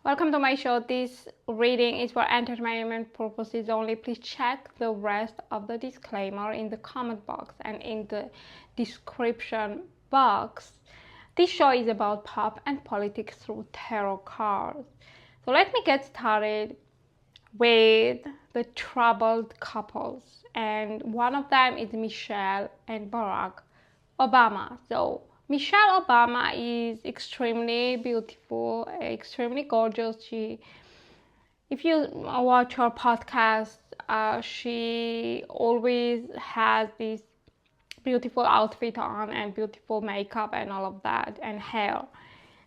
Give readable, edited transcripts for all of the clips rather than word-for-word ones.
Welcome to my show. This reading is for entertainment purposes only. Please check the rest of the disclaimer in the comment box and in the description box. This show is about pop and politics through tarot cards. So let me get started with the troubled couples, and one of them is Michelle and Barack Obama. So Michelle Obama is extremely beautiful, extremely gorgeous. If you watch her podcast, she always has this beautiful outfit on and beautiful makeup and all of that, and hair.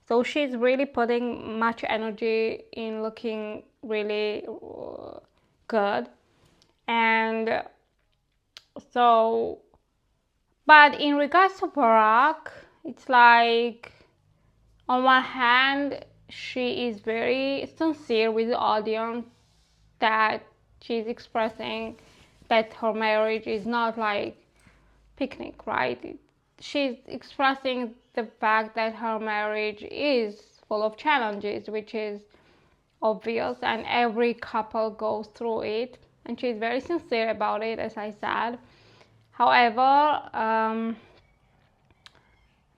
So she's really putting much energy in looking really good. And so, but in regards to Barack, it's like, on one hand, she is very sincere with the audience, that she's expressing that her marriage is not like picnic, right? She's expressing the fact that her marriage is full of challenges, which is obvious, and every couple goes through it, and she's very sincere about it, as I said. However,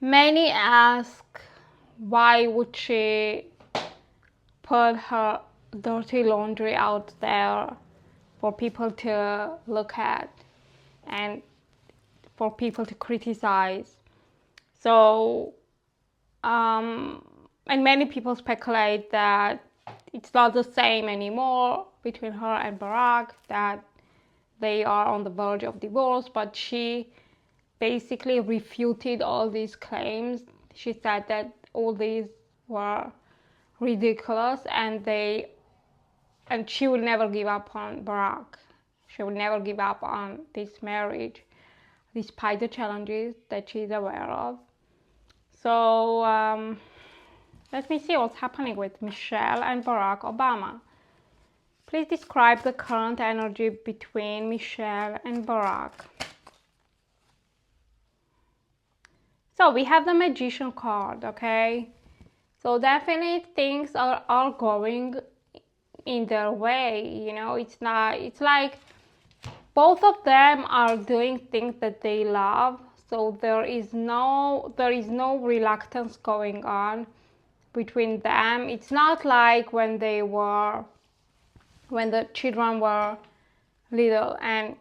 many ask, why would she put her dirty laundry out there for people to look at and for people to criticize? So, and many people speculate that it's not the same anymore between her and Barack, that they are on the verge of divorce, but she basically refuted all these claims. She said that all these were ridiculous, and she will never give up on Barack. She will never give up on this marriage, despite the challenges that she's aware of. So let me see what's happening with Michelle and Barack Obama. Please describe the current energy between Michelle and Barack. So we have the Magician card, okay? So definitely things are going in their way, you know. It's like both of them are doing things that they love. So there is no reluctance going on between them. It's not like when the children were little, and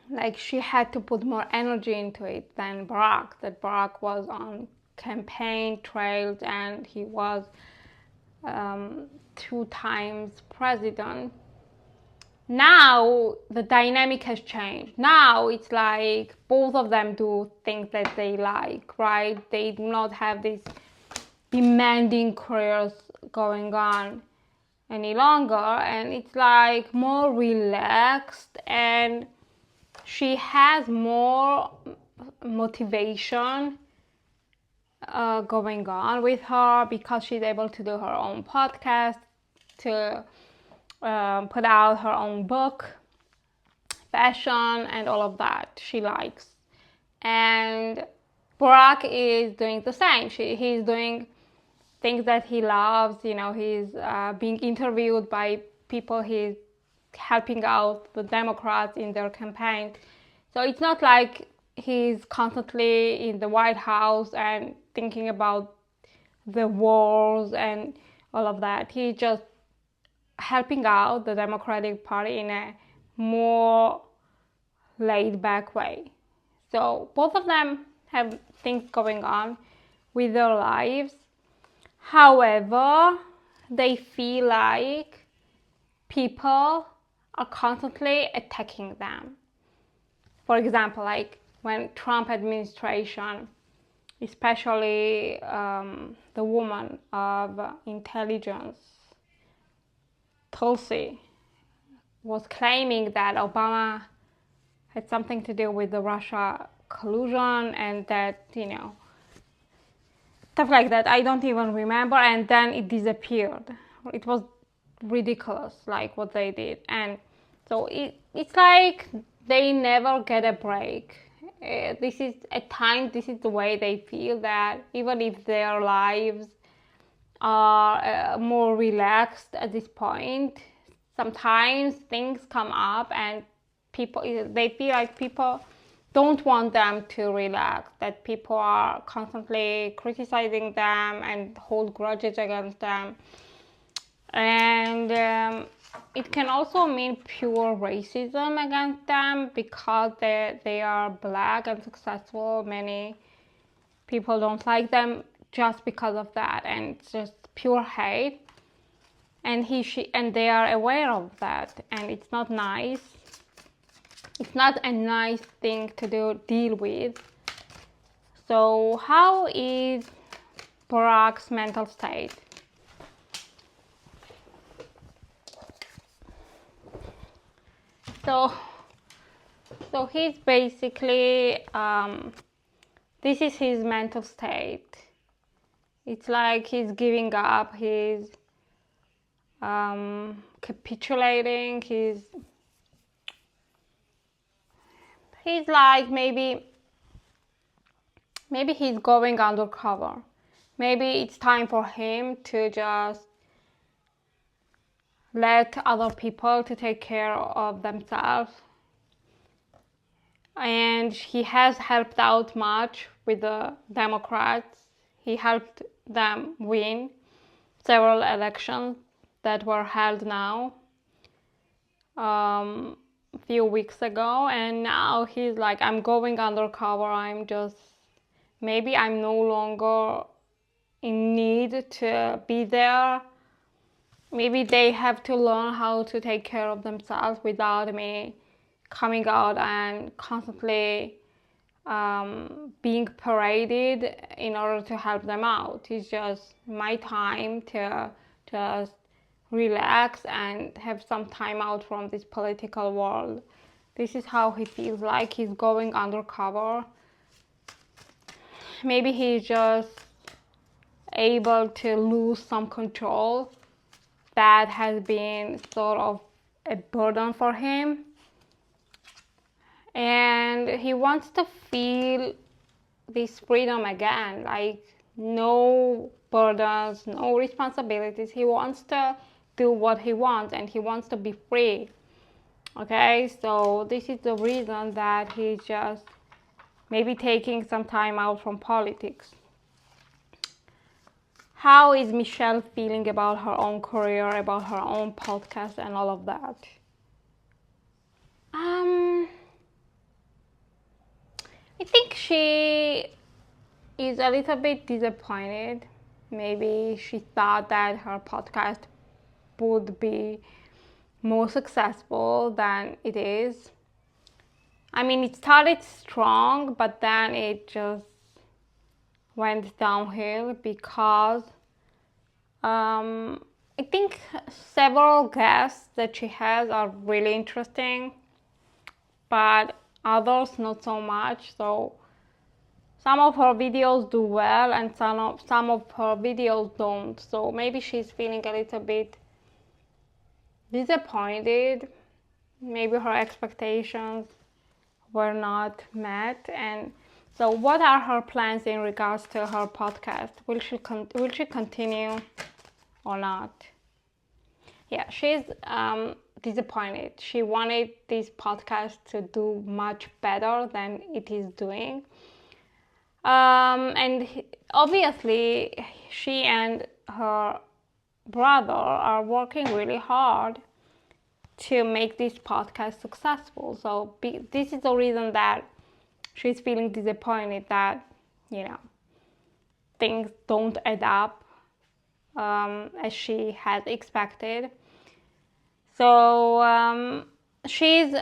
like she had to put more energy into it than Barack. That Barack was on campaign trails, and he was 2 times president. Now the dynamic has changed. Now it's like both of them do things that they like, right? They do not have these demanding careers going on any longer, and it's like more relaxed, and she has more motivation going on with her, because she's able to do her own podcast, to put out her own book, fashion, and all of that she likes. And Barack is doing the same. He's doing things that he loves. You know, he's being interviewed by people. He's helping out the Democrats in their campaign. So it's not like he's constantly in the White House and thinking about the wars and all of that. He's just helping out the Democratic Party in a more laid-back way. So both of them have things going on with their lives. However, they feel like people are constantly attacking them. For example, like when Trump administration, especially the woman of intelligence, Tulsi, was claiming that Obama had something to do with the Russia collusion, and that, you know, stuff like that. I don't even remember, and then it disappeared. It was ridiculous, like what they did. And so it's like they never get a break. this is at times, this is the way they feel, that even if their lives are more relaxed at this point, sometimes things come up and they feel like people don't want them to relax, that people are constantly criticizing them and hold grudges against them. And it can also mean pure racism against them because they are black and successful. Many people don't like them just because of that, and it's just pure hate. And and they are aware of that, and it's not nice. It's not a nice thing to deal with. So how is Burak's mental state? So he's basically, this is his mental state. It's like he's giving up, he's capitulating, he's like maybe he's going undercover. Maybe it's time for him to just let other people to take care of themselves. And he has helped out much with the Democrats. He helped them win several elections that were held now a few weeks ago, and now he's like, I'm going undercover. Maybe I'm no longer in need to be there. Maybe they have to learn how to take care of themselves without me coming out and constantly being paraded in order to help them out. It's just my time to just relax and have some time out from this political world. This is how he feels like. He's going undercover. Maybe he's just able to lose some control that has been sort of a burden for him. And he wants to feel this freedom again, like no burdens, no responsibilities. He wants to do what he wants, and he wants to be free. Okay, so this is the reason that he's just maybe taking some time out from politics. How is Michelle feeling about her own career, about her own podcast and all of that? I think she is a little bit disappointed. Maybe she thought that her podcast would be more successful than it is. I mean, it started strong, but then it just went downhill because I think several guests that she has are really interesting, but others not so much. So some of her videos do well and some of her videos don't. So maybe she's feeling a little bit disappointed. Maybe her expectations were not met. And so what are her plans in regards to her podcast? Will she continue or not? Yeah, she's disappointed. She wanted this podcast to do much better than it is doing. And obviously, she and her brother are working really hard to make this podcast successful. So this is the reason that she's feeling disappointed that, things don't add up as she had expected. So she's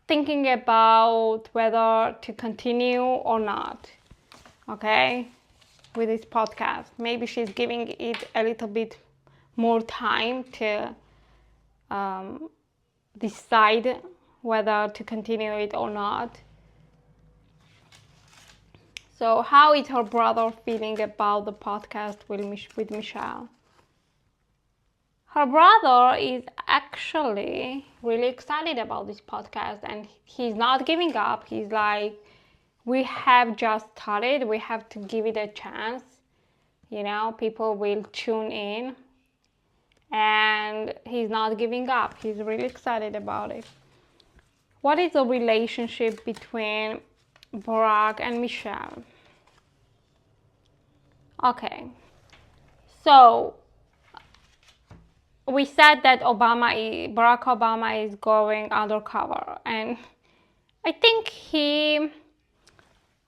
thinking about whether to continue or not, okay, with this podcast. Maybe she's giving it a little bit more time to decide whether to continue it or not. So how is her brother feeling about the podcast with Michelle? Her brother is actually really excited about this podcast, and he's not giving up. He's like, we have just started. We have to give it a chance. You know, people will tune in, and he's not giving up. He's really excited about it. What is the relationship between Barack and Michelle? Okay, so we said that Barack Obama is going undercover, and I think he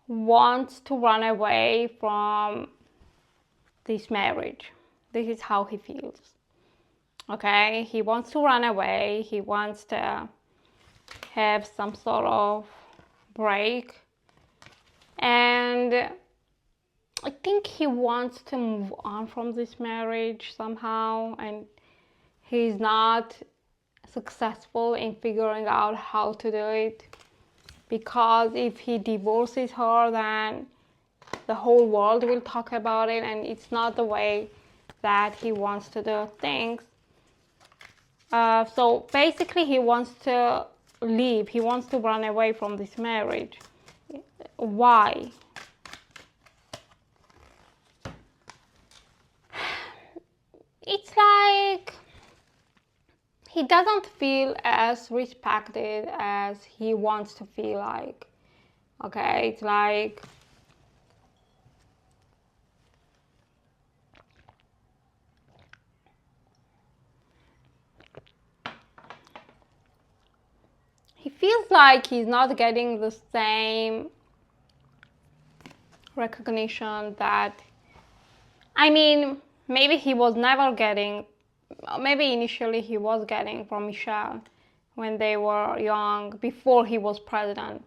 wants to run away from this marriage. This is how he feels. Okay, he wants to run away. He wants to have some sort of break, and I think he wants to move on from this marriage somehow, and he's not successful in figuring out how to do it, because if he divorces her, then the whole world will talk about it, and it's not the way that he wants to do things. So basically he wants to leave. He wants to run away from this marriage. Why? It's like he doesn't feel as respected as he wants to feel like. Okay, it's like he feels like he's not getting the same recognition that, I mean, maybe he was never getting, maybe initially he was getting from Michelle when they were young, before he was president,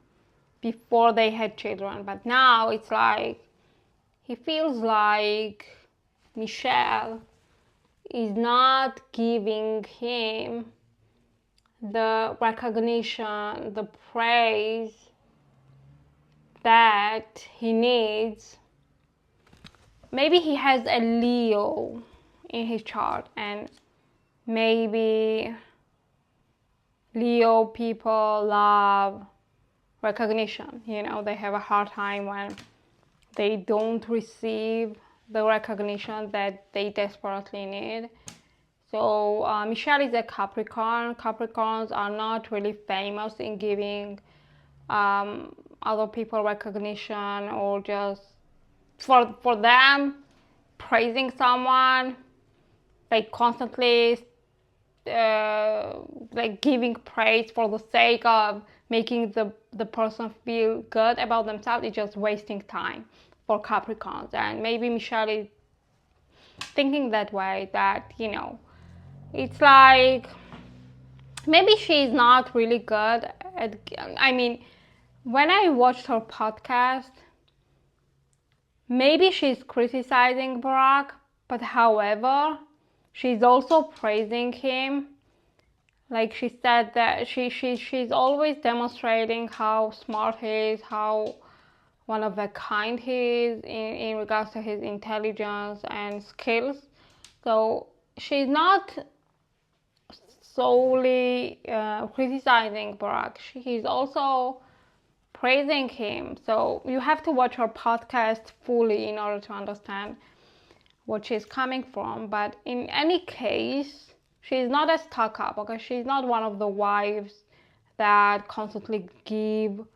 before they had children. But now it's like he feels like Michelle is not giving him the recognition, the praise that he needs. Maybe he has a Leo in his chart, and maybe Leo people love recognition. You know, they have a hard time when they don't receive the recognition that they desperately need. So Michelle is a Capricorn. Capricorns are not really famous in giving other people recognition, or just for them praising someone. They constantly like giving praise for the sake of making the person feel good about themselves is just wasting time for Capricorns. And maybe Michelle is thinking that way, that, you know, it's like maybe she's not really good at, I mean, when I watched her podcast, maybe she's criticizing Barack, but however, she's also praising him. Like she said that she's always demonstrating how smart he is, how one of a kind he is in regards to his intelligence and skills. So she's not solely criticizing Barack. She's also praising him. So you have to watch her podcast fully in order to understand what she's coming from. But in any case, she's not a stuck up, okay? She's not one of the wives that constantly give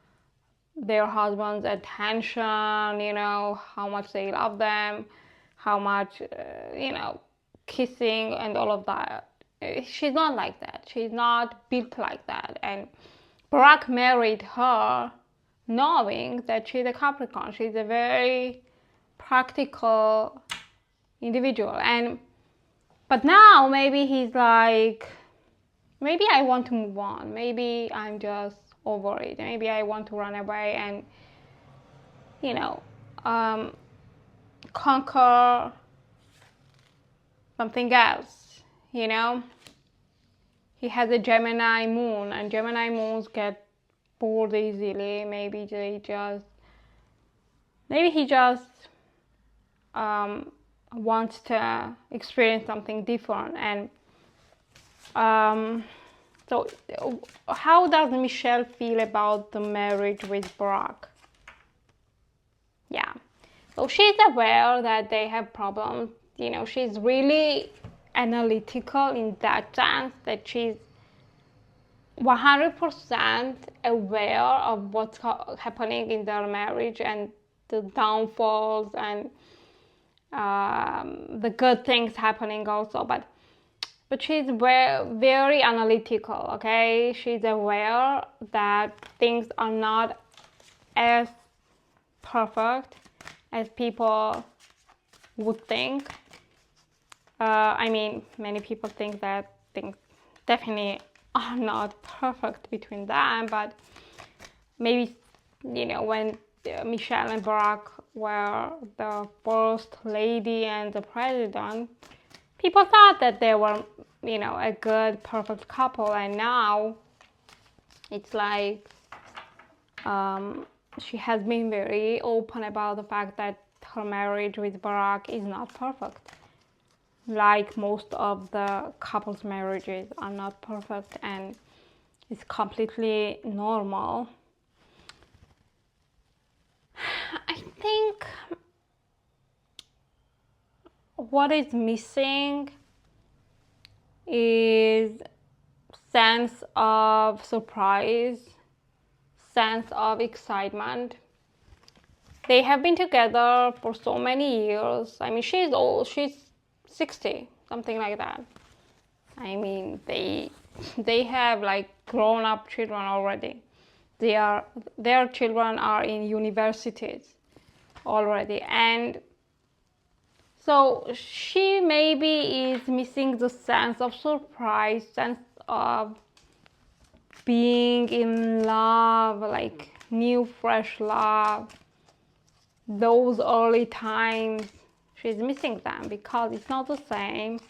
their husbands attention, you know, how much they love them, how much, you know, kissing and all of that. She's not like that. She's not built like that. And Barack married her knowing that she's a Capricorn. She's a very practical individual. But now maybe he's like, maybe I want to move on. Maybe I'm just over it. Maybe I want to run away and, you know, conquer something else, you know. He has a Gemini moon, and Gemini moons get bored easily. Maybe he just wants to experience something different. And so how does Michelle feel about the marriage with Barack? Yeah. So she's aware that they have problems. You know, she's really analytical in that sense that she's 100% aware of what's happening in their marriage and the downfalls and the good things happening also. But she's very analytical, okay? She's aware that things are not as perfect as people would think. I mean, many people think that things definitely are not perfect between them, but maybe, you know, when Michelle and Barack were the first lady and the president, people thought that they were, you know, a good, perfect couple, and now it's like she has been very open about the fact that her marriage with Barack is not perfect. Like most of the couples' marriages are not perfect, and it's completely normal. I think what is missing is sense of surprise, sense of excitement. They have been together for so many years. I mean, she's old, she's 60, something like that. I mean, they have like grown-up children already. Their children are in universities already, and so she maybe is missing the sense of surprise, sense of being in love, like new, fresh love. Those early times, she's missing them because it's not the same.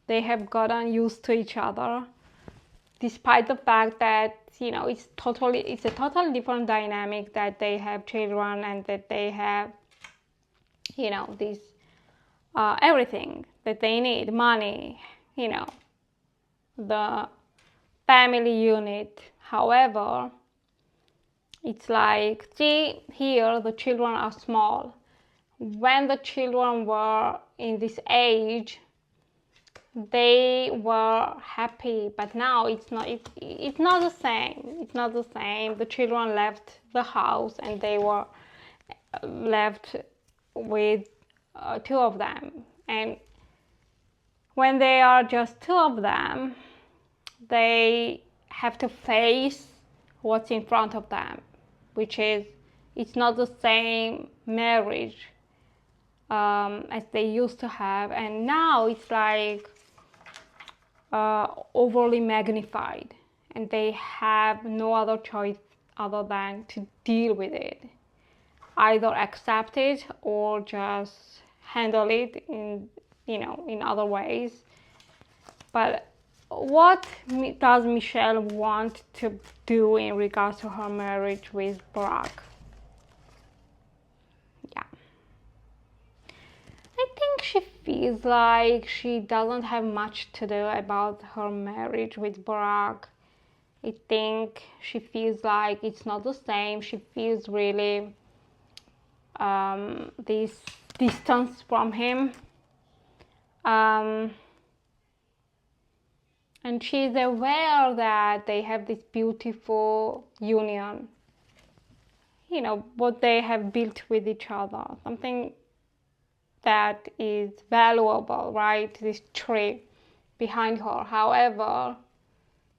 They have gotten used to each other, despite the fact that, you know, it's a totally different dynamic, that they have children and that they have, you know, this everything that they need, money, you know, the family unit. However, it's like, see, here the children are small. When the children were in this age, they were happy, but now it's not the same. It's not the same. The children left the house and they were left with two of them, and when they are just two of them, they have to face what's in front of them, which is, it's not the same marriage as they used to have, and now it's like overly magnified, and they have no other choice other than to deal with it, either accept it or just handle it in, you know, in other ways. But what does Michelle want to do in regards to her marriage with Barack? Yeah, I think she feels like she doesn't have much to do about her marriage with Barack. I think she feels like it's not the same. She feels really this distance from him, and she's aware that they have this beautiful union, you know, what they have built with each other, something that is valuable, right? This tree behind her. However,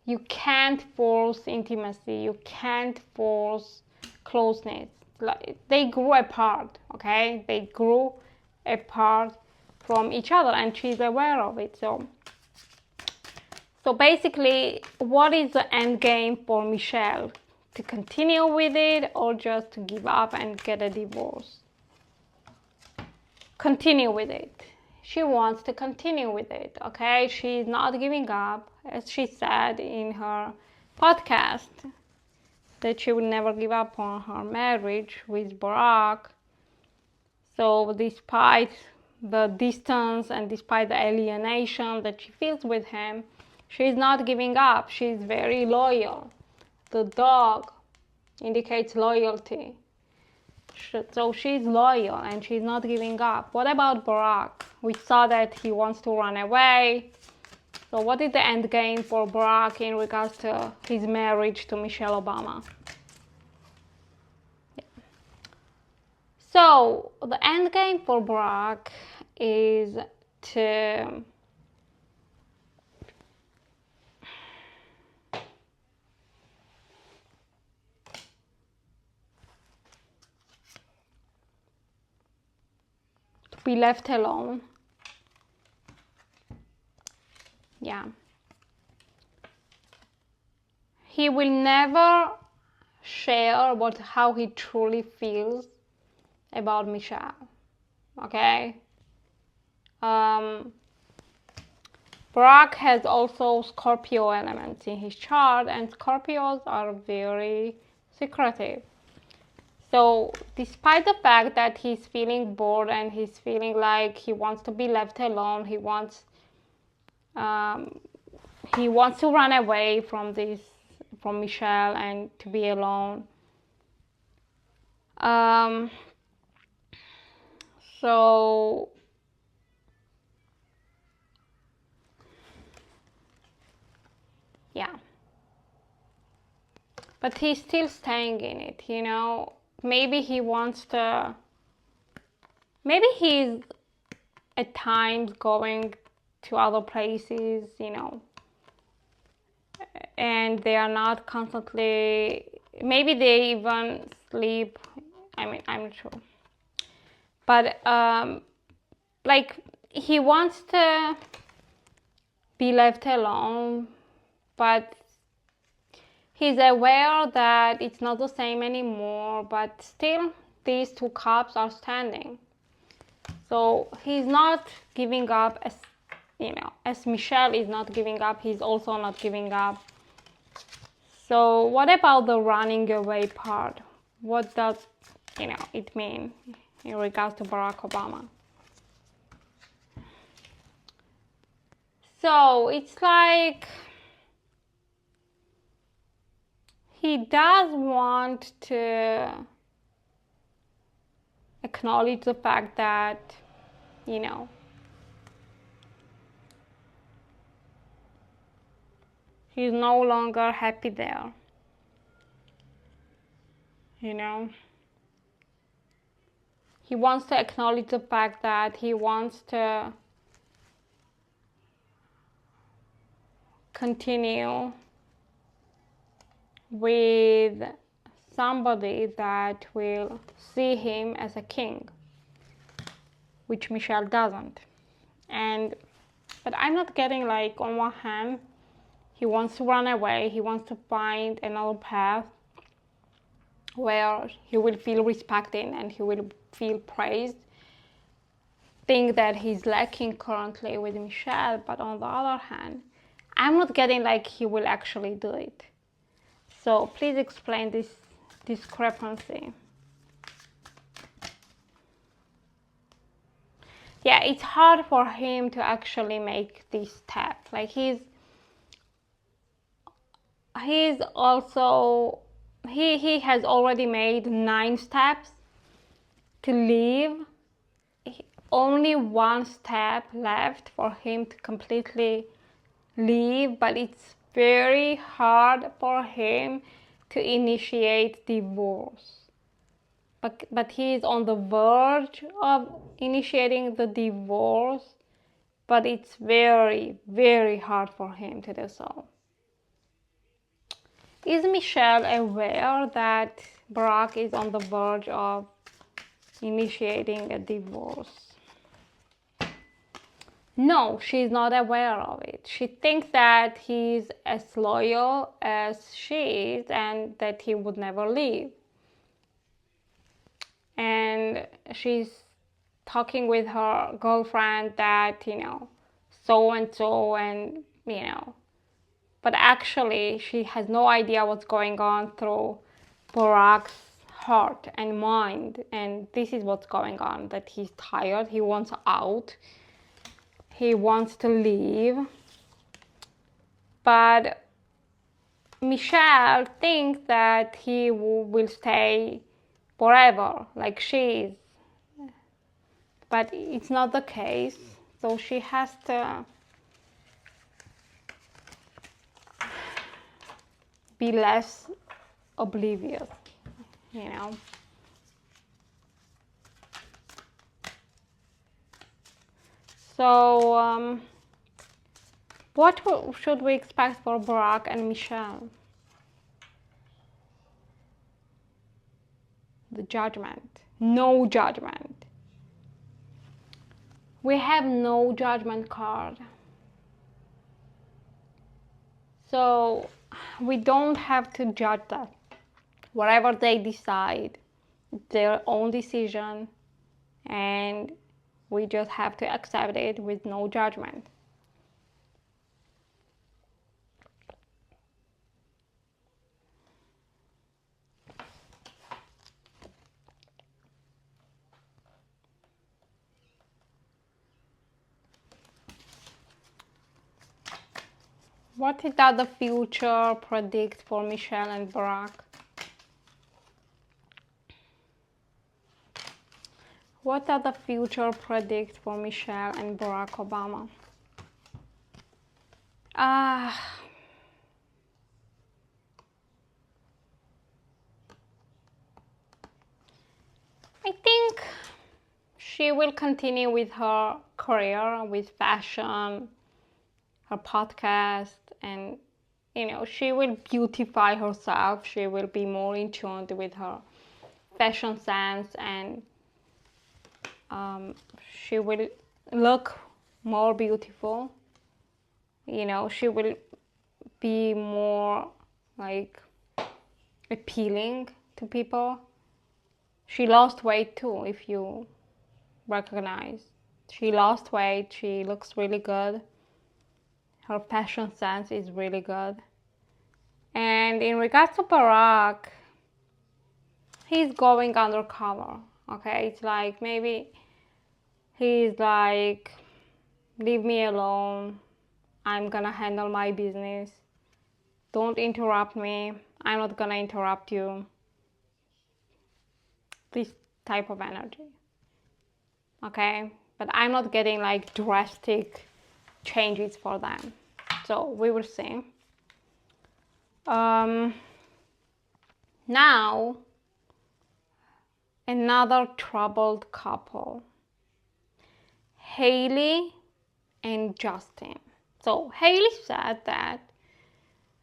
you can't force intimacy, you can't force closeness. Like, they grew apart, okay? They grew apart from each other, and she's aware of it. So basically, what is the end game for Michelle? To continue with it or just to give up and get a divorce? Continue with it. She wants to continue with it, okay? She's not giving up, as she said in her podcast, that she would never give up on her marriage with Barack. So despite the distance and despite the alienation that she feels with him, she's not giving up. She's very loyal. The dog indicates loyalty. So she's loyal and she's not giving up. What about Barack? We saw that he wants to run away. So what is the end game for Barack in regards to his marriage to Michelle Obama? Yeah. So the end game for Barack is to be left alone. Yeah. He will never share how he truly feels about Michelle. Okay? Barack has also Scorpio elements in his chart, and Scorpios are very secretive. So despite the fact that he's feeling bored and he's feeling like he wants to be left alone, he wants to run away from Michelle and to be alone. So yeah, but he's still staying in it, you know. Maybe he wants to, maybe he's at times going to other places, you know, and they are not constantly, maybe they even sleep, I mean, I'm not sure. But like, he wants to be left alone, but he's aware that it's not the same anymore, but still these two cups are standing. So he's not giving up, as you know, as Michelle is not giving up, he's also not giving up. So what about the running away part? What does, you know, it mean in regards to Barack Obama? So it's like he does want to acknowledge the fact that, you know, he's no longer happy there, you know. He wants to acknowledge the fact that he wants to continue with somebody that will see him as a king, which Michelle doesn't. But I'm not getting, like, on one hand, he wants to run away, he wants to find another path where he will feel respected and he will feel praised, thing that he's lacking currently with Michelle. But on the other hand, I'm not getting like he will actually do it. So please explain this discrepancy. Yeah, it's hard for him to actually make this step. Like, he's also, he has already made 9 steps to leave. Only 1 step left for him to completely leave, but it's very hard for him to initiate divorce. But he is on the verge of initiating the divorce, but it's very, very hard for him to do so. Is Michelle aware that Barack is on the verge of initiating a divorce? No, she's not aware of it. She thinks that he's as loyal as she is and that he would never leave. And she's talking with her girlfriend that, you know, so and so, and, you know, but actually she has no idea what's going on through Barack's heart and mind. And this is what's going on, that he's tired, he wants out, he wants to leave. But Michelle thinks that he will stay, forever like she is, but it's not the case. So she has to be less oblivious, you know. So what should we expect for Barack and Michelle? The judgment. No judgment. We have no judgment card. So we don't have to judge that. Whatever they decide, it's their own decision, and we just have to accept it with no judgment. What does the future predict for Michelle and Barack? What does the future predict for Michelle and Barack Obama? I think she will continue with her career, with fashion, her podcast, and you know, she will beautify herself. She will be more in tune with her fashion sense, and she will look more beautiful. You know, she will be more like appealing to people. She lost weight too, if you recognize. She lost weight, she looks really good. Her fashion sense is really good. And in regards to Barack, he's going undercover, okay? It's like maybe he's like, leave me alone. I'm gonna handle my business. Don't interrupt me. I'm not gonna interrupt you. This type of energy, okay? But I'm not getting like drastic changes for them. So we will see. Now, another troubled couple, Hailey and Justin. So Hailey said that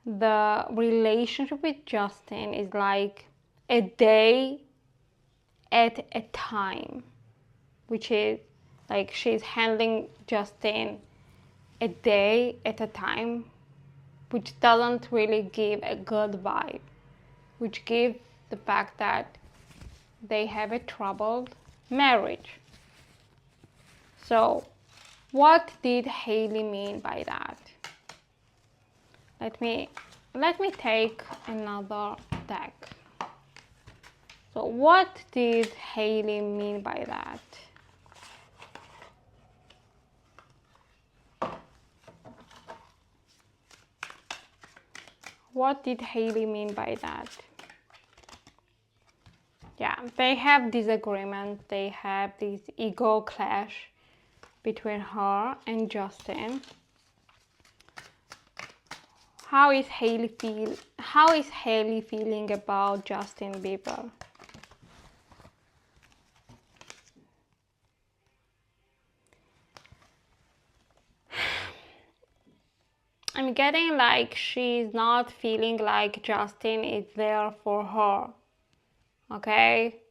the relationship with Justin is like a day at a time, which is like she's handling Justin a day at a time, which doesn't really give a good vibe, which gives the fact that they have a troubled marriage. So what did Hailey mean by that? Let me take another deck. So what did Hailey mean by that? What did Hailey mean by that? Yeah, they have disagreement. They have this ego clash between her and Justin. How is Hailey feeling about Justin Bieber? I'm getting like she's not feeling like Justin is there for her, okay?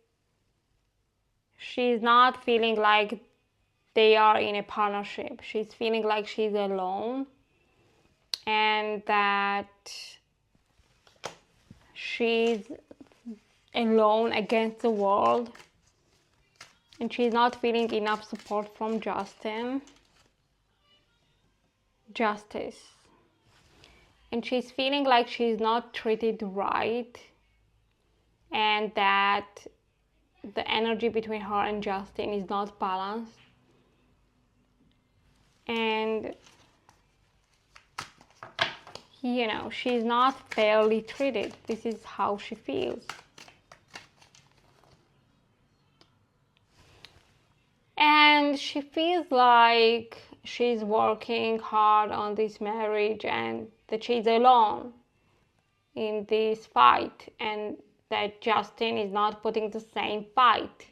She's not feeling like they are in a partnership. She's feeling like she's alone, and that she's alone against the world, and she's not feeling enough support from justice. And she's feeling like she's not treated right, and that the energy between her and Justin is not balanced. And you know, she's not fairly treated. This is how she feels. And she feels like she's working hard on this marriage and that she's alone in this fight, and that Justin is not putting the same fight.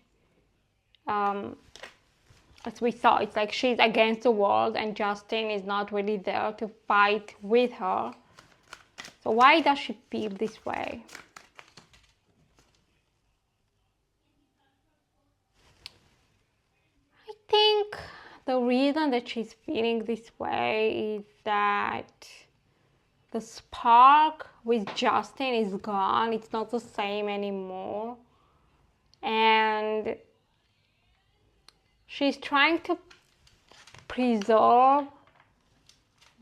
As we saw, it's like she's against the world and Justin is not really there to fight with her. So why does she feel this way? I think the reason that she's feeling this way is that the spark with Justin is gone. It's not the same anymore. And she's trying to preserve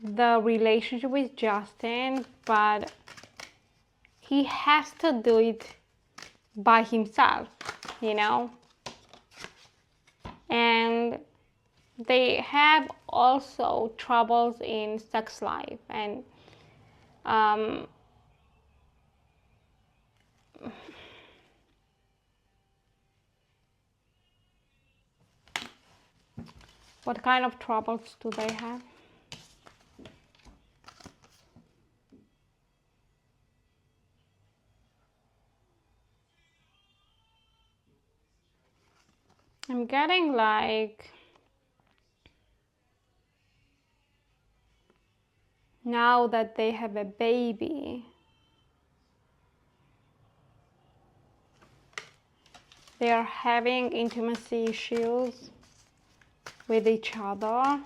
the relationship with Justin, but he has to do it by himself, you know? And they have also troubles in sex life, and what kind of troubles do they have? I'm getting like now that they have a baby, they are having intimacy issues with each other.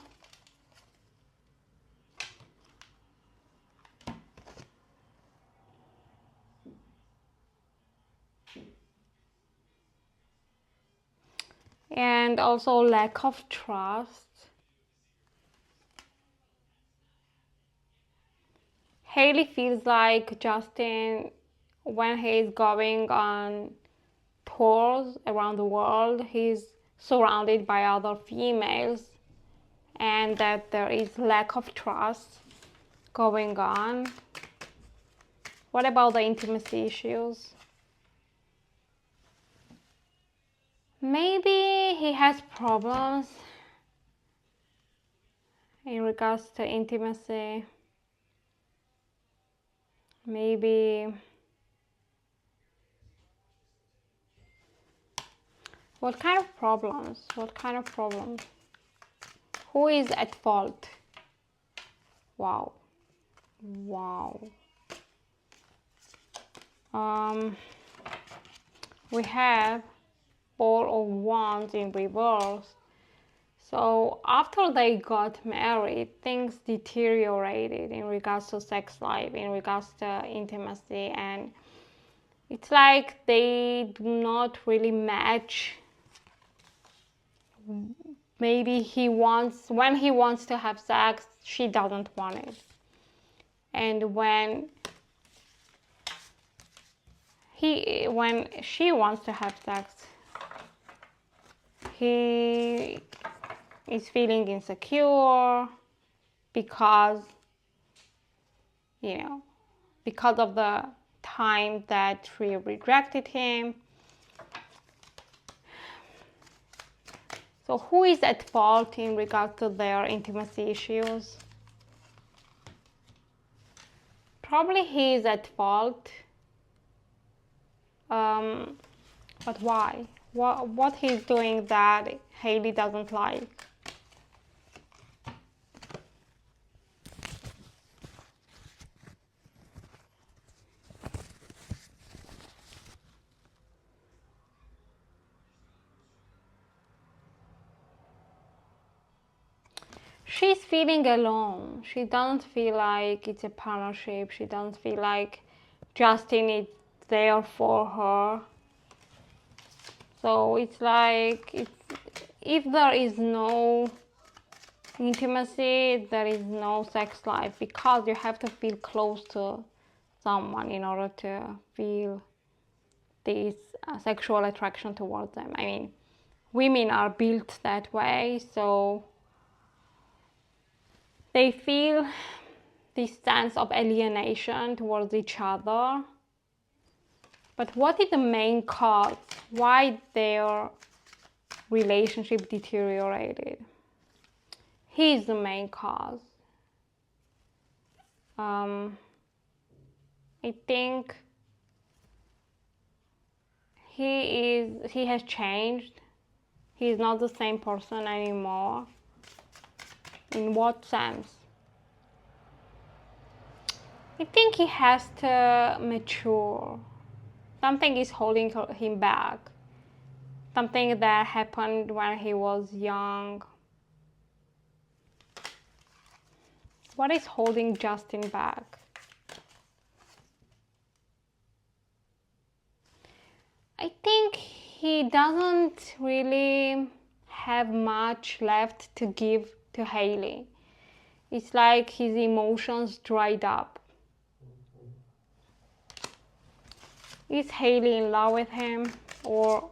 And also lack of trust. Haley feels like Justin, when he's going on tours around the world, he's surrounded by other females, and that there is lack of trust going on. What about the intimacy issues? Maybe he has problems in regards to intimacy. Maybe what kind of problems? What kind of problems? Who is at fault? Wow. Wow. We have 4 of Wands in reverse. So after they got married, things deteriorated in regards to sex life, in regards to intimacy, and it's like they do not really match. Maybe when he wants to have sex, she doesn't want it. And when she wants to have sex, he is feeling insecure because, because of the time that she rejected him. So who is at fault in regard to their intimacy issues? Probably he is at fault. But why? What he's doing that Haley doesn't like? She's feeling alone. She doesn't feel like it's a partnership. She doesn't feel like Justin is there for her. So it's like, if there is no intimacy, there is no sex life, because you have to feel close to someone in order to feel this sexual attraction towards them. I mean, women are built that way, so they feel this sense of alienation towards each other. But what is the main cause? Why their relationship deteriorated. He's the main cause. I think he has changed. He's not the same person anymore. In what sense? I think he has to mature. Something is holding him back. Something that happened when he was young. What is holding Justin back? I think he doesn't really have much left to give to Hailey. It's like his emotions dried up. Is Hailey in love with him, or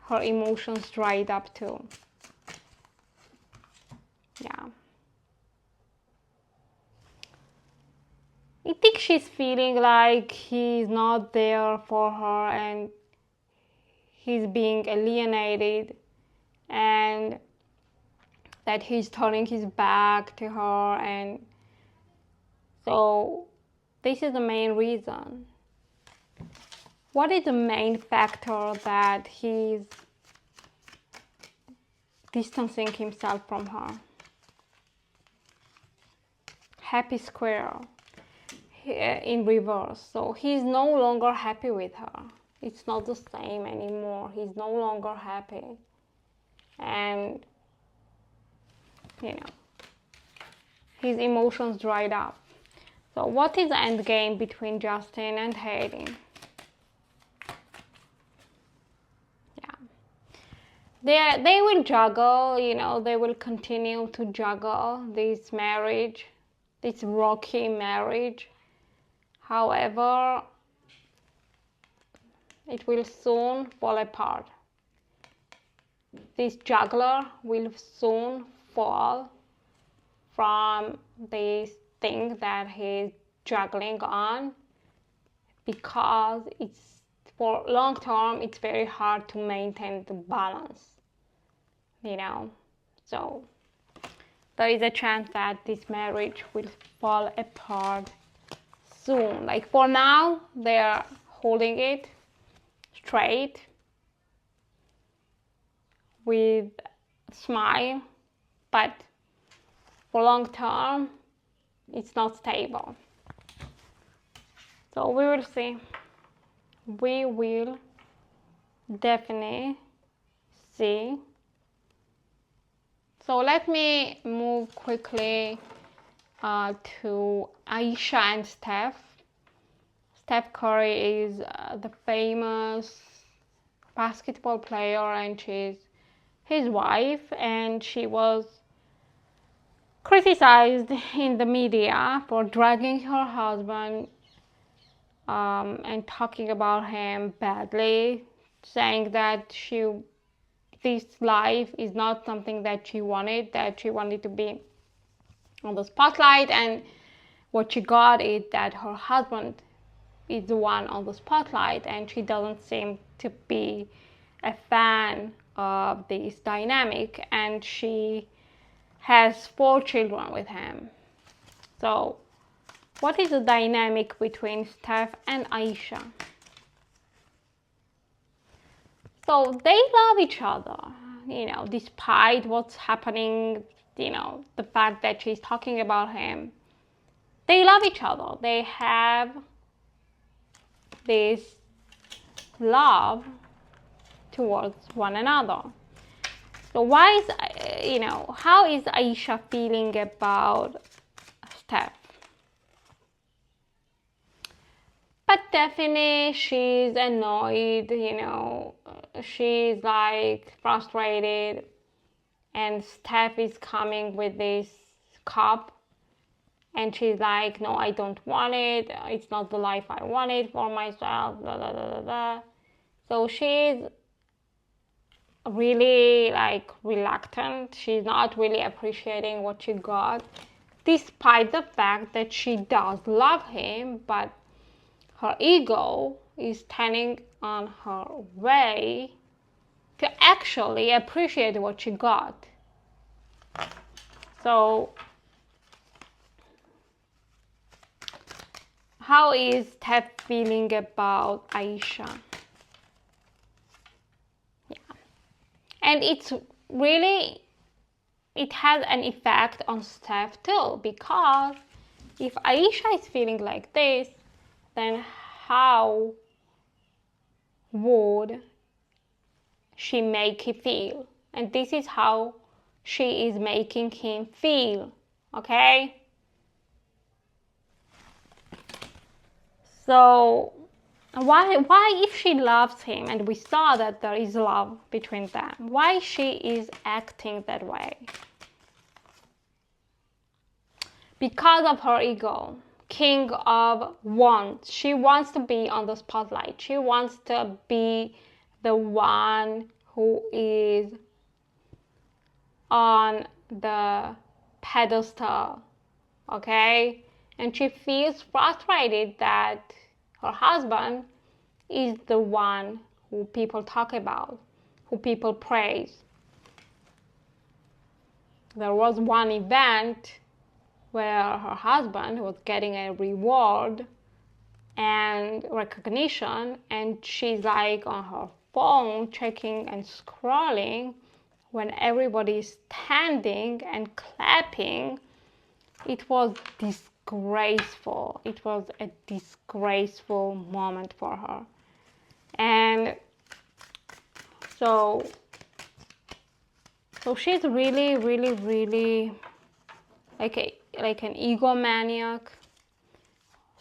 her emotions dried up too? Yeah. I think she's feeling like he's not there for her and he's being alienated, and that he's turning his back to her, and so this is the main reason. What is the main factor that he's distancing himself from her? Happy square in reverse. So he's no longer happy with her. It's not the same anymore. He's no longer happy. And, you know, his emotions dried up. So what is the end game between Justin and Hailey? They will juggle, you know, they will continue to juggle this marriage, this rocky marriage. However, it will soon fall apart. This juggler will soon fall from this thing that he's juggling on, because it's, for long term, it's very hard to maintain the balance, you know. So there is a chance that this marriage will fall apart soon. Like for now, they're holding it straight with a smile, but for long term, it's not stable. So we will see. We will definitely see. So let me move quickly to Ayesha and Steph. Steph Curry is the famous basketball player, and she's his wife, and she was criticized in the media for dragging her husband and talking about him badly, saying that this life is not something that she wanted to be on the spotlight, and what she got is that her husband is the one on the spotlight, and she doesn't seem to be a fan of this dynamic, and she has 4 children with him. So what is the dynamic between Steph and Ayesha? So they love each other, you know, despite what's happening, you know, the fact that she's talking about him. They love each other. They have this love towards one another. So why is, you know, how is Ayesha feeling about Steph? But definitely she's annoyed, you know, she's like frustrated, and Steph is coming with this cup, and she's like, no, I don't want it, it's not the life I wanted for myself, blah, blah, blah, blah, blah. So she's really like reluctant, she's not really appreciating what she got, despite the fact that she does love him, but her ego is standing on her way to actually appreciate what she got. So how is Steph feeling about Aisha? Yeah. And it's really, it has an effect on Steph too, because if Aisha is feeling like this, then how would she make him feel? And this is how she is making him feel, okay? So why if she loves him, and we saw that there is love between them, why she is acting that way? Because of her ego, king of wands. She wants to be on the spotlight. She wants to be the one who is on the pedestal, okay? And she feels frustrated that her husband is the one who people talk about, who people praise. There was one event where her husband was getting a reward and recognition, and she's like on her phone checking and scrolling when everybody is standing and clapping. It was disgraceful. It was a disgraceful moment for her. And so she's really like an egomaniac.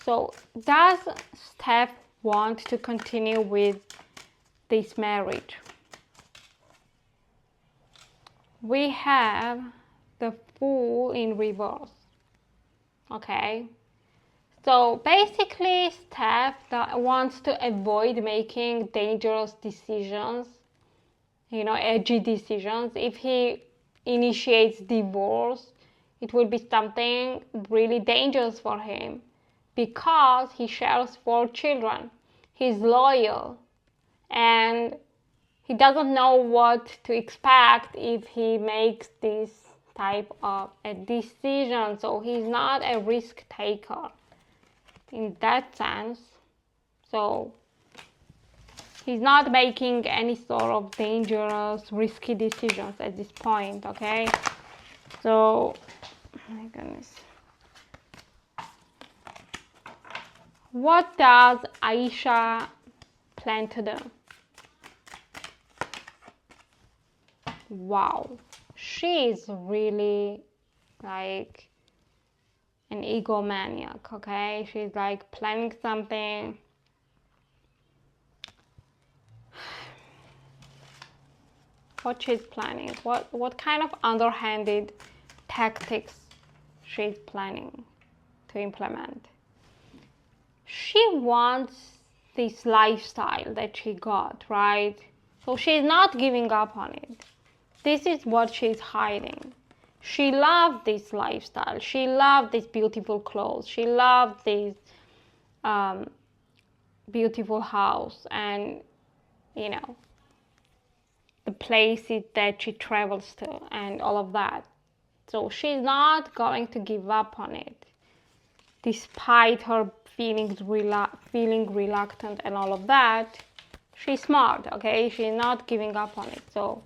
So does Steph want to continue with this marriage? We have the Fool in reverse, okay? So basically Steph wants to avoid making dangerous decisions, you know, edgy decisions. If he initiates divorce, it will be something really dangerous for him, because he shares 4 children. He's loyal, and he doesn't know what to expect if he makes this type of a decision. So he's not a risk taker in that sense. So he's not making any sort of dangerous, risky decisions at this point, okay? So, oh my goodness. What does Aisha plan to do? Wow, she is really like an egomaniac, okay? She's like planning something. What she's planning, what kind of underhanded tactics she's planning to implement. She wants this lifestyle that she got, right? So she's not giving up on it. This is what she's hiding. She loved this lifestyle. She loved these beautiful clothes. She loved this beautiful house, and, you know, the places that she travels to and all of that. So she's not going to give up on it, despite her feeling reluctant and all of that. She's smart, okay? She's not giving up on it. So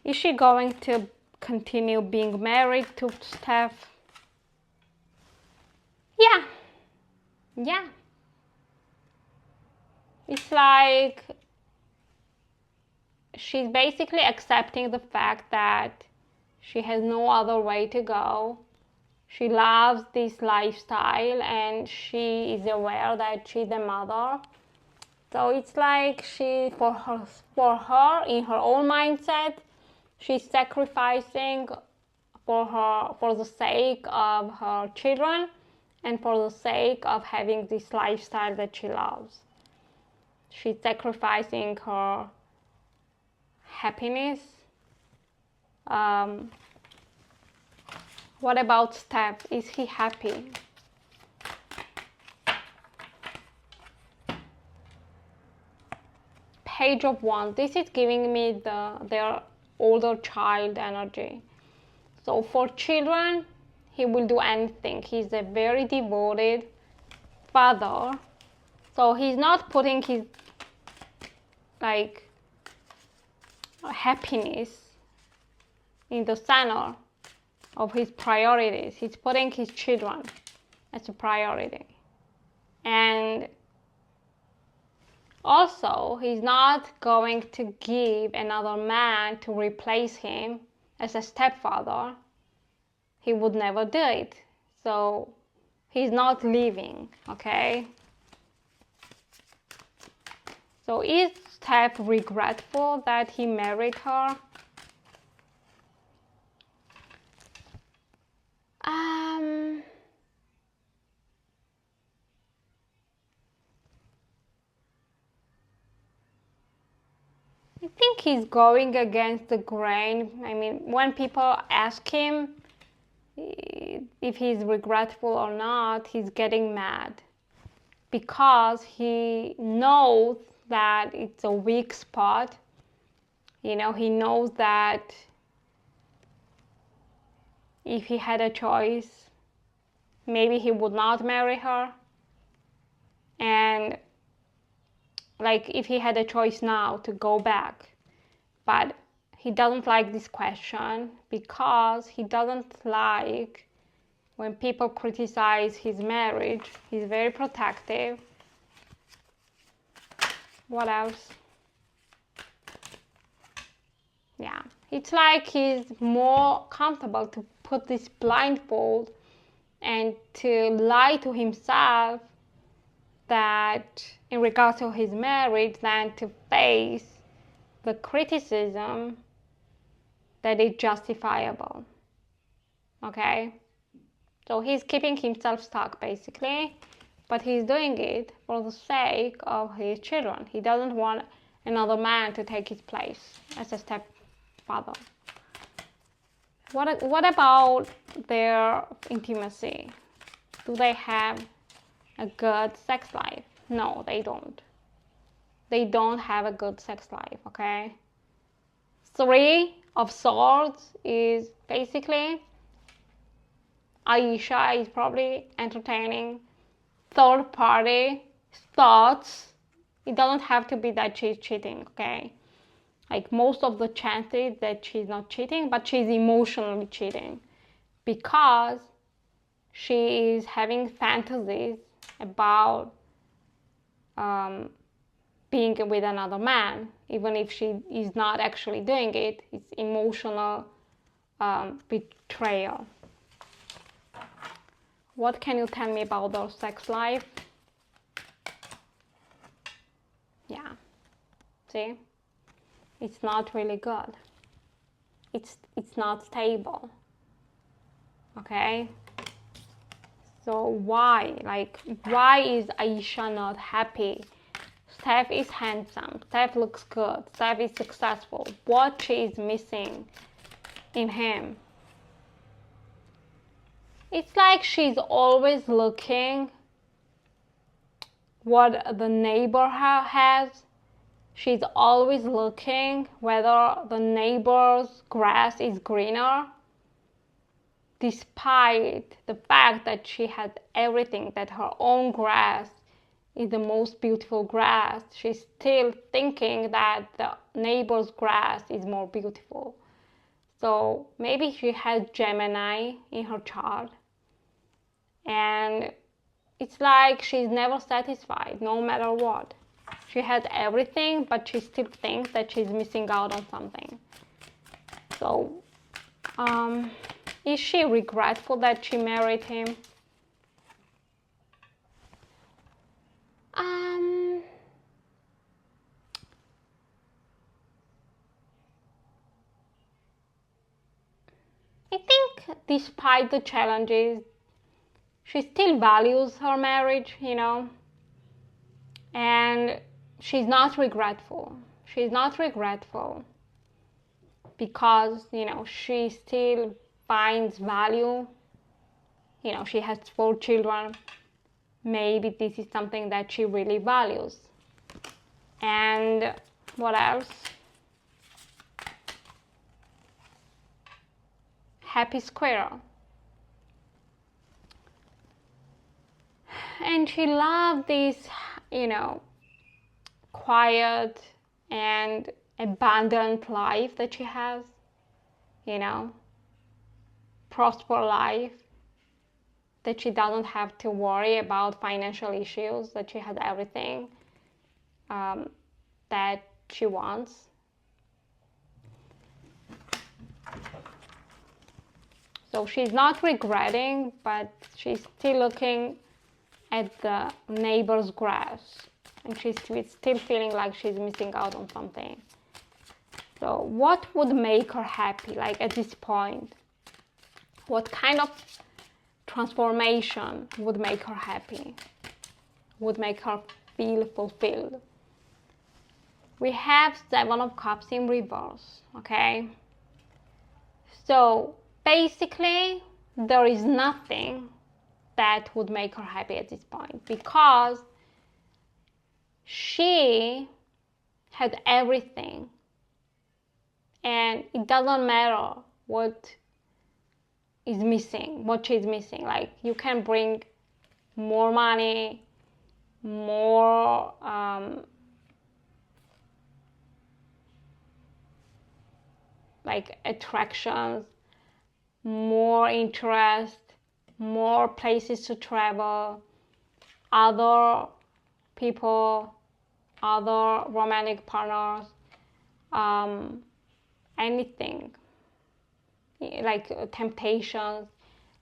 is she going to continue being married to Steph? Yeah. It's like she's basically accepting the fact that she has no other way to go. She loves this lifestyle, and she is aware that she's a mother. So it's like for her, in her own mindset, she's sacrificing for the sake of her children and for the sake of having this lifestyle that she loves. She's sacrificing her happiness. What about Steph? Is he happy? Page of Wands, this is giving me their older child energy. So for children, he will do anything. He's a very devoted father. So he's not putting his like happiness in the center of his priorities. He's putting his children as a priority. And also, he's not going to give another man to replace him as a stepfather. He would never do it. So he's not leaving, okay? So is Steph regretful that he married her? I think he's going against the grain. I mean, when people ask him if he's regretful or not, he's getting mad because he knows that it's a weak spot. You know, he knows that if he had a choice, maybe he would not marry her. And like if he had a choice now to go back, but he doesn't like this question because he doesn't like when people criticize his marriage. He's very protective. What else? Yeah, it's like he's more comfortable to put this blindfold and to lie to himself that in regards to his marriage than to face the criticism that is justifiable. Okay? So he's keeping himself stuck basically, but he's doing it for the sake of his children. He doesn't want another man to take his place as a stepfather. What about their intimacy? Do they have a good sex life? No, they don't. They don't have a good sex life, okay? 3 of Swords is basically Aisha is probably entertaining third-party thoughts. It doesn't have to be that she's cheating, okay? Like most of the chances that she's not cheating, but she's emotionally cheating because she is having fantasies about being with another man, even if she is not actually doing it. It's emotional betrayal. What can you tell me about their sex life? Yeah, see, it's not really good. It's not stable. Okay. So why? Like, why is Aisha not happy? Steph is handsome. Steph looks good. Steph is successful. What she is missing in him? It's like she's always looking what the neighbor has. She's always looking whether the neighbor's grass is greener. Despite the fact that she has everything, that her own grass is the most beautiful grass, she's still thinking that the neighbor's grass is more beautiful. So maybe she has Gemini in her chart, and it's like she's never satisfied no matter what. She has everything, but she still thinks that she's missing out on something. So is she regretful that she married him? I think despite the challenges, she still values her marriage, you know, and she's not regretful. She's not regretful because, you know, she still finds value. You know, she has 4 children. Maybe this is something that she really values. And What else? Happy squirrel. And she loved this, quiet and abundant life that she has, prosper life, that she doesn't have to worry about financial issues, that she has everything that she wants. So she's not regretting, but she's still looking at the neighbor's grass, and she's still feeling like she's missing out on something. So what would make her happy, like at this point? What kind of transformation would make her happy, would make her feel fulfilled? We have Seven of Cups in reverse, okay? So basically, there is nothing that would make her happy at this point, because she had everything, and it doesn't matter what is missing, what she's missing. Like, you can bring more money, more like attractions, more interest, more places to travel, other people, other romantic partners, anything, like temptations.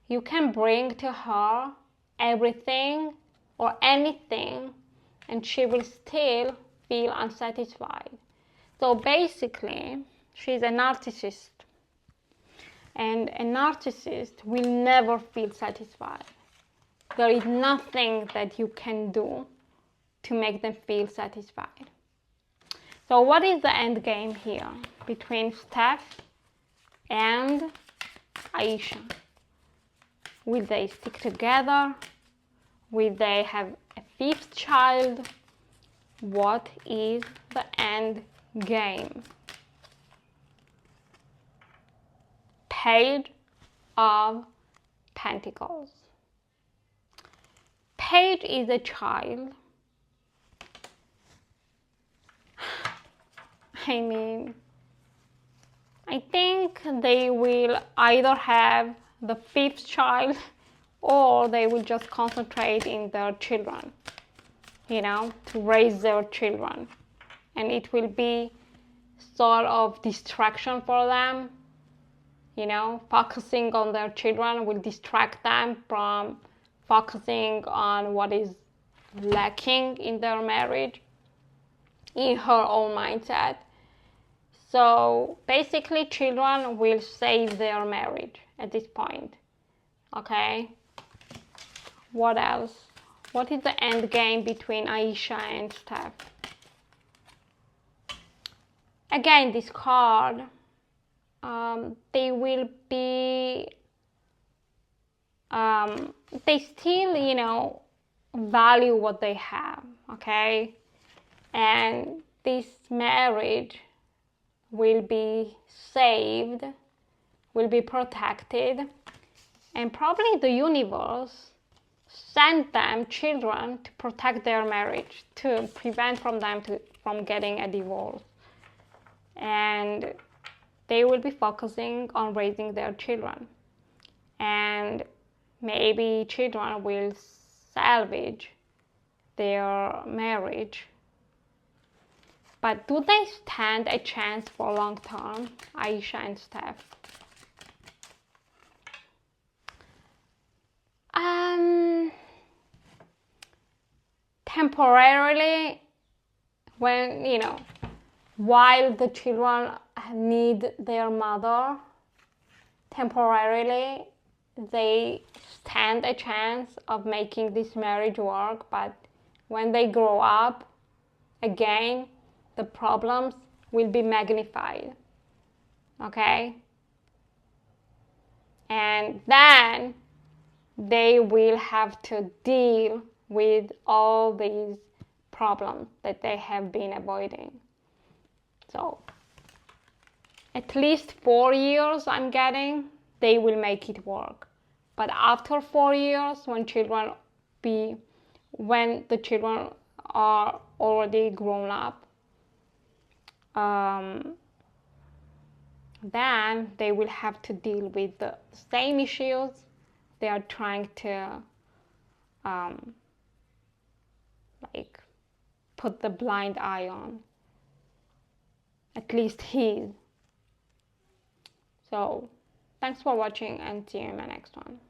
You can bring to her everything or anything, and she will still feel unsatisfied. So basically, she's a narcissist. And a narcissist will never feel satisfied. There is nothing that you can do to make them feel satisfied. So what is the end game here between Steph and Aisha? Will they stick together? Will they have a fifth child? What is the end game? Page of Pentacles. Page is a child. I think they will either have the fifth child, or they will just concentrate in their children, to raise their children. And it will be sort of distraction for them. Focusing on their children will distract them from focusing on what is lacking in their marriage, in her own mindset. So basically, children will save their marriage at this point. Okay? What else? What is the end game between Aisha and Steph? Again, this card, they will be, they still, value what they have, okay? And this marriage will be saved, will be protected, and probably the universe sent them children to protect their marriage, to prevent from getting a divorce. And they will be focusing on raising their children. And maybe children will salvage their marriage. But do they stand a chance for long term, Aisha and Steph? Temporarily, when, while the children need their mother, temporarily they stand a chance of making this marriage work. But when they grow up, again, the problems will be magnified, okay? And then they will have to deal with all these problems that they have been avoiding. So at least 4 years I'm getting, they will make it work. But after 4 years, when the children are already grown up, then they will have to deal with the same issues they are trying to like put the blind eye on. At least he. So thanks for watching and see you in my next one.